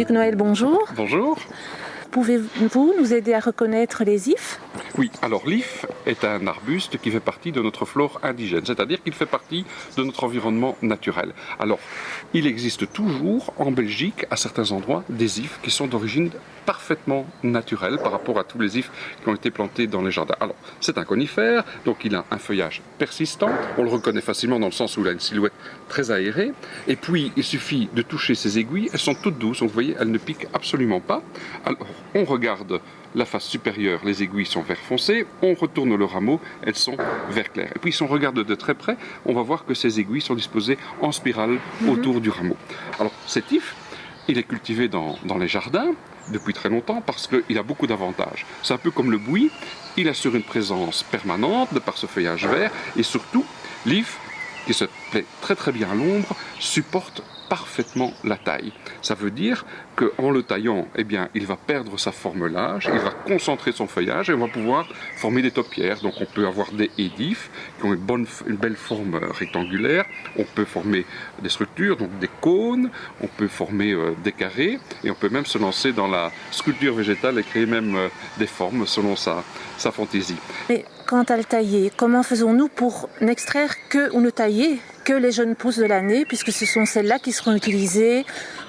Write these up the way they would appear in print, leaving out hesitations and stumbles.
Luc Noël, bonjour. Bonjour. Pouvez-vous nous aider à reconnaître les ifs? Oui, alors l'if est un arbuste qui fait partie de notre flore indigène, c'est-à-dire qu'il fait partie de notre environnement naturel. Alors, il existe toujours en Belgique, à certains endroits, des ifs qui sont d'origine parfaitement naturelle par rapport à tous les ifs qui ont été plantés dans les jardins. Alors, c'est un conifère, donc il a un feuillage persistant, on le reconnaît facilement dans le sens où il a une silhouette très aérée, et puis il suffit de toucher ses aiguilles, elles sont toutes douces, donc vous voyez, elles ne piquent absolument pas. Alors, on regarde la face supérieure, les aiguilles sont vert foncé, on retourne le rameau, elles sont vert clair. Et puis si on regarde de très près, on va voir que ces aiguilles sont disposées en spirale autour du rameau. Alors cet if, il est cultivé dans les jardins depuis très longtemps parce qu'il a beaucoup d'avantages. C'est un peu comme le buis, il assure une présence permanente de par ce feuillage vert et surtout l'if, qui se plaît très très bien à l'ombre, supporte parfaitement la taille. Ça veut dire qu'en le taillant, eh bien, il va perdre sa forme lâche, il va concentrer son feuillage et on va pouvoir former des taupières. Donc on peut avoir des haies d'if qui ont une belle forme rectangulaire, on peut former des structures, donc des cônes, on peut former des carrés et on peut même se lancer dans la sculpture végétale et créer même des formes selon sa fantaisie. Mais quant à le tailler, comment faisons-nous pour n'extraire que ou ne tailler que les jeunes pousses de l'année, puisque ce sont celles-là qui seront utilisées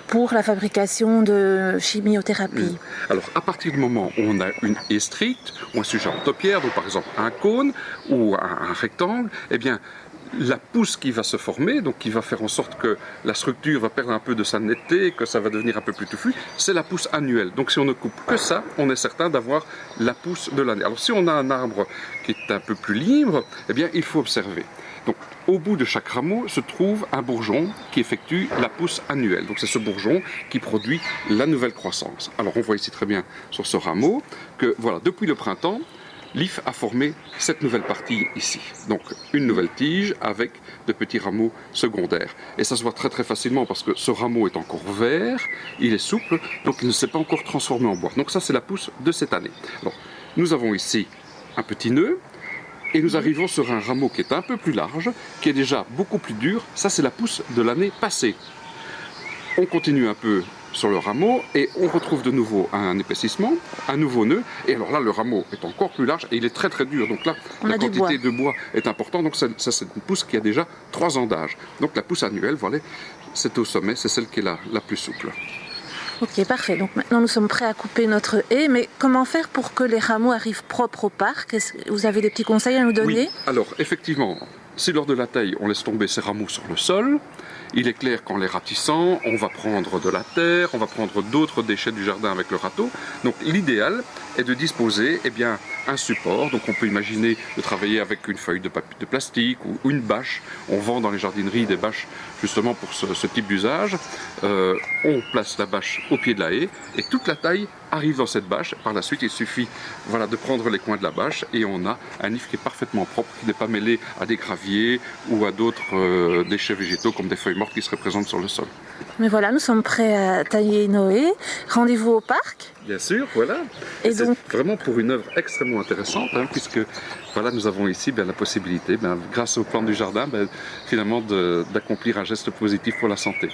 pour la fabrication de chimiothérapie? Alors, à partir du moment où on a une haie stricte, ou un sujet en taupière, donc par exemple un cône ou un rectangle, eh bien, la pousse qui va se former, donc qui va faire en sorte que la structure va perdre un peu de sa netteté, que ça va devenir un peu plus touffu, c'est la pousse annuelle. Donc si on ne coupe que ça, on est certain d'avoir la pousse de l'année. Alors si on a un arbre qui est un peu plus libre, eh bien il faut observer. Donc au bout de chaque rameau se trouve un bourgeon qui effectue la pousse annuelle. Donc c'est ce bourgeon qui produit la nouvelle croissance. Alors on voit ici très bien sur ce rameau que voilà, depuis le printemps, l'if a formé cette nouvelle partie ici. Donc une nouvelle tige avec de petits rameaux secondaires. Et ça se voit très très facilement parce que ce rameau est encore vert, il est souple, donc il ne s'est pas encore transformé en bois. Donc ça c'est la pousse de cette année. Alors, nous avons ici un petit nœud et nous arrivons sur un rameau qui est un peu plus large, qui est déjà beaucoup plus dur. Ça c'est la pousse de l'année passée. On continue un peu sur le rameau et on retrouve de nouveau un épaississement, un nouveau nœud, et alors là le rameau est encore plus large et il est très très dur, donc là la quantité de bois est importante, donc ça c'est une pousse qui a déjà 3 ans d'âge. Donc la pousse annuelle, voilà, c'est au sommet, c'est celle qui est la plus souple. Ok, parfait. Donc maintenant nous sommes prêts à couper notre haie, mais comment faire pour que les rameaux arrivent propres au parc? Vous avez des petits conseils à nous donner? Oui, alors effectivement, si lors de la taille on laisse tomber ces rameaux sur le sol, il est clair qu'en les ratissant, on va prendre de la terre, on va prendre d'autres déchets du jardin avec le râteau. Donc l'idéal est de disposer un support. Donc on peut imaginer de travailler avec une feuille de papier de plastique ou une bâche. On vend dans les jardineries des bâches justement pour ce type d'usage. On place la bâche au pied de la haie et toute la taille arrive dans cette bâche. Par la suite, il suffit de prendre les coins de la bâche et on a un if qui est parfaitement propre, qui n'est pas mêlé à des graviers ou à d'autres déchets végétaux comme des feuilles mortes qui seraient présentes sur le sol. Mais voilà, nous sommes prêts à tailler nos haies. Rendez-vous au parc. Bien sûr, voilà. Et donc c'est vraiment pour une œuvre extrêmement intéressante, puisque voilà, nous avons ici la possibilité, grâce au plan du jardin, finalement d'accomplir un geste positif pour la santé.